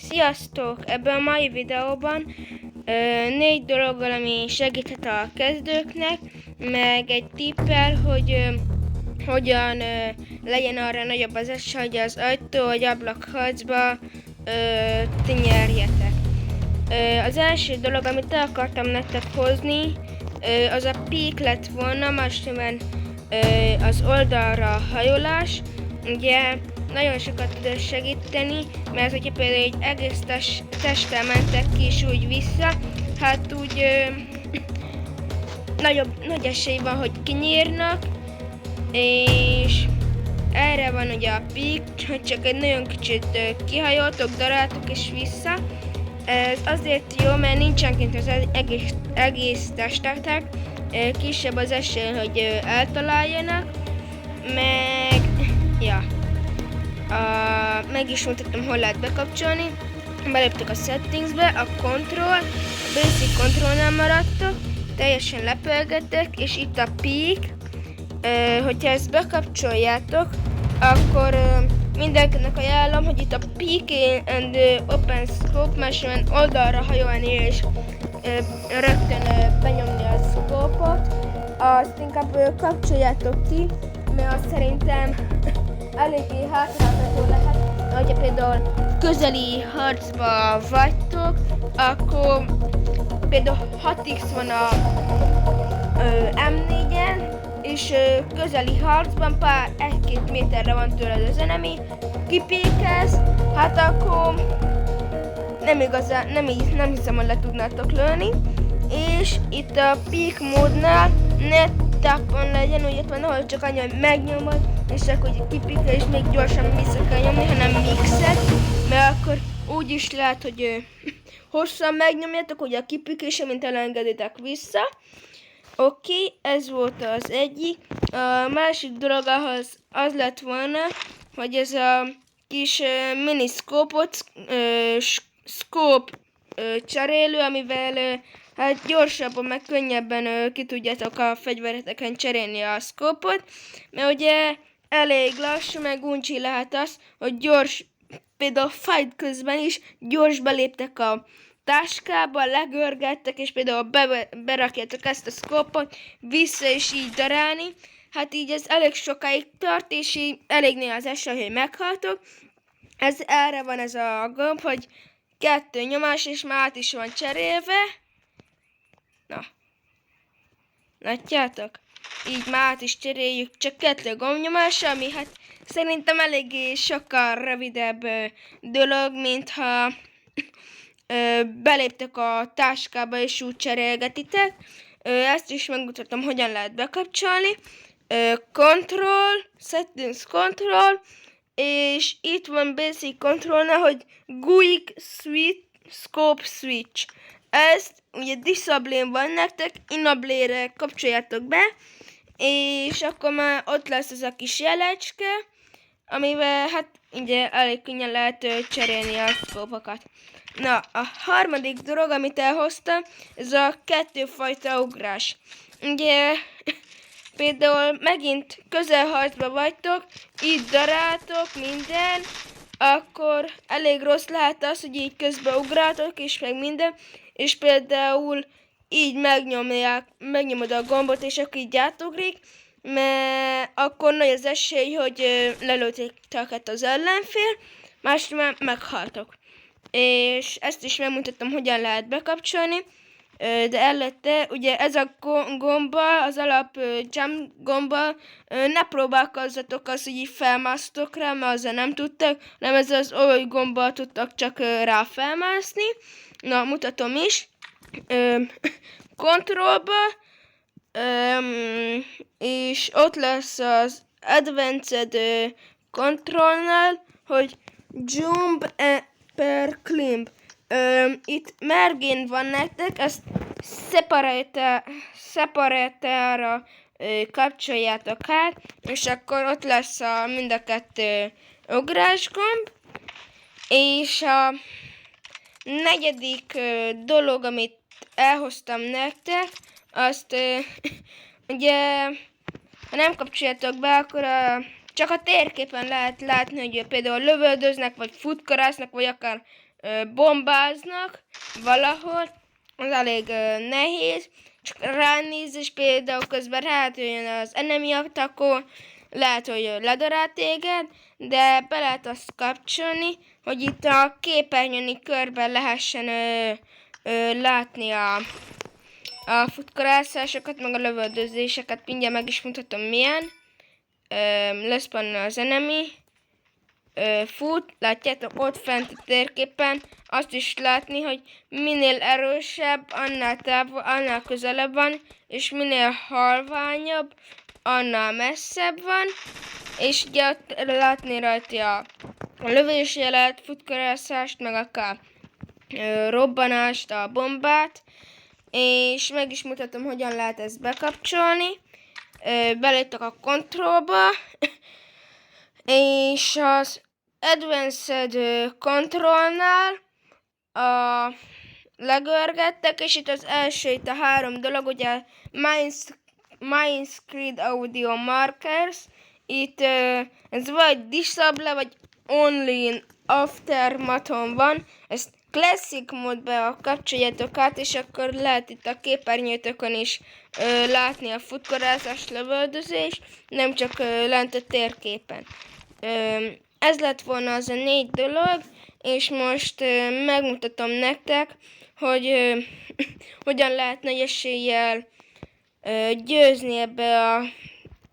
Sziasztok! Ebben a mai videóban 4 dologgal, ami segíthet a kezdőknek, meg egy tippel, hogy hogyan legyen arra nagyobb az esély, hogy az ajtó vagy ablakharcba ti nyerjetek. Az első dolog, amit el akartam nektek hozni, az a peak lett volna, máskülönben az oldalra hajolás. Ugye nagyon sokat tud segíteni, mert hogyha például egy egész testtel mentek ki és úgy vissza, hát úgy nagy esély van, hogy kinyírnak, és erre van ugye a peak, hogy csak egy nagyon kicsit kihajoltok, daráltok és vissza. Ez azért jó, mert nincsen kint az egész testetek, kisebb az esély, hogy eltaláljanak, meg ja. Meg is mutatom, hol lehet bekapcsolni. Beléptek a settingsbe, a control, a basic controlnál maradtok, teljesen lepelgettek, és itt a peak. Hogyha ezt bekapcsoljátok, akkor mindenkinek ajánlom, hogy itt a peak and open scope, máshol oldalra hajolni és rögtön benyomni a scope-ot. Azt inkább kapcsoljátok ki, mert azt szerintem eléggé hátráltató lehet, hogyha például közeli harcba vagytok, akkor például 6x van a M4-en, és közeli harcban pár 1-2 méterre van tőled az enemy, kipékelsz, hát akkor nem hiszem, hogy le tudnátok lőni. És itt a peak módnál ne tappon legyen, úgy van, ahol csak annyi, hogy megnyomod, és akkor kipikkel, és még gyorsan vissza kell nyomni, hanem mixet, mert akkor úgy is lehet, hogy hosszan megnyomjátok, ugye a kipikésre, mint elengeditek vissza. Oké, ez volt az egyik. A másik dolog ahhoz az lett volna, hogy ez a kis mini scope cserélő, amivel hát gyorsabban, meg könnyebben ki tudjátok a fegyvereteken cserélni a scope-ot, mert ugye elég lassú, meg uncsi lehet az, hogy gyors, például fight közben is gyors beléptek a táskába, legörgettek, és például berakjátok ezt a scope-ot, vissza és így darálni. Hát így ez elég sokáig tart, és így elég néha az esély, hogy meghaltok. Erre van ez a gomb, hogy 2 nyomás, és már át is van cserélve. Na. Látjátok? Így már át is cseréljük, csak 2 gombnyomásra, ami hát szerintem eléggé sokkal rövidebb dolog, mintha beléptek a táskába és úgy cserélgetitek. Ezt is megmutatom, hogyan lehet bekapcsolni. Control, settings control, és itt van basic controlnál, hogy Quick Scope Switch. Ezt ugye disable van nektek, enable-re kapcsoljátok be, és akkor már ott lesz ez a kis jelecske, amivel hát ugye elég könnyen lehet cserélni a scope-okat. Na, a harmadik dolog, amit elhoztam, ez a 2 fajta ugrás. Ugye például megint közelharcba vagytok, így daráltok minden, akkor elég rossz lehet az, hogy így közben ugráltok, és meg minden, és például így megnyomod a gombot, és akkor így átugrik, mert akkor nagy az esély, hogy lelőtték az ellenfél, másnál meghaltok. És ezt is megmutatom, hogyan lehet bekapcsolni, de előtte, ugye ez a gomba, az alap jump gomba, ne próbálkozzatok az, hogy így felmásztok rá, mert azzal nem tudtak, nem ez az oly gomba tudtak csak rá felmászni. Na, mutatom is. Kontrollba, és ott lesz az Advanced Controlnál, hogy Jump per Climb. Itt mergén van nektek, ezt separate-ra kapcsoljátok át, és akkor ott lesz mind a 2 ugrásgomb. És a negyedik dolog, amit elhoztam nektek, azt ugye, ha nem kapcsoljátok be, akkor csak a térképen lehet látni, hogy például lövöldöznek, vagy futkarásznak, vagy akár bombáznak valahol, az elég nehéz, csak ránéz, és például közben rájön az enemy attackon, lehet, hogy ledarál téged, de be lehet azt kapcsolni, hogy itt a képernyőn körben lehessen látni a futkorászásokat, meg a lövöldözéseket. Mindjárt meg is mutatom milyen. Leszpanna az enemy. Fut, látjátok ott fent a térképen, azt is látni, hogy minél erősebb, annál közelebb van, és minél halványabb, annál messzebb van, és ugye ott látni rajta a lövésjelet, futkorászást, meg akár robbanást, a bombát, és meg is mutatom, hogyan lehet ezt bekapcsolni. Beléptek a kontrollba, és az Advanced Controlnál legörgettek, és itt az első, itt a 3 dolog, ugye Mindscreen Audio Markers, itt ez vagy disable, vagy only in aftermathon van, ezt Classic módba kapcsoljátok át, és akkor lehet itt a képernyőtökön is látni a futkorázás, lövöldözés, nem csak lent a térképen. Ez lett volna az a 4 dolog, és most megmutatom nektek, hogy hogyan lehet nagy eséllyel győzni ebbe a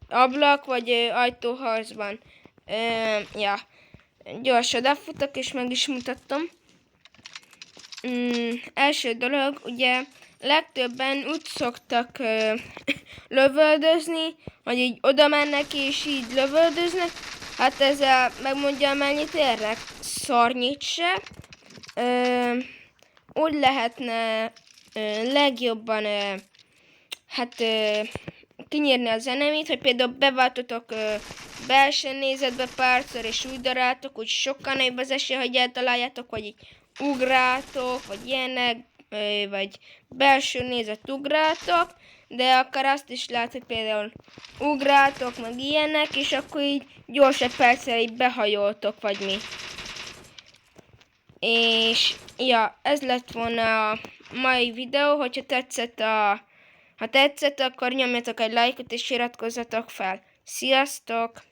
ablak vagy ajtóharcban. Ja, gyorsan odafutok, és meg is mutatom. Első dolog, ugye legtöbben úgy szoktak lövöldözni, hogy így oda mennek és így lövöldöznek. Hát ezzel megmondja, mennyit érnek? Szarnyit se. Úgy lehetne legjobban kinyírni az enemit, hogy például beváltotok belső nézetbe párszor, és úgy daráltok, úgy sokkal nagyobb az esély, hogy eltaláljátok, vagy így ugrátok, vagy ilyenek, vagy belső nézet ugrátok, de akár azt is lehet, hogy például ugrátok, meg ilyenek, és akkor így gyorsabb perccel így behajoltok, vagy mi. És ja, ez lett volna a mai videó, hogyha tetszett ha tetszett, akkor nyomjatok egy lájkot és iratkozzatok fel. Sziasztok!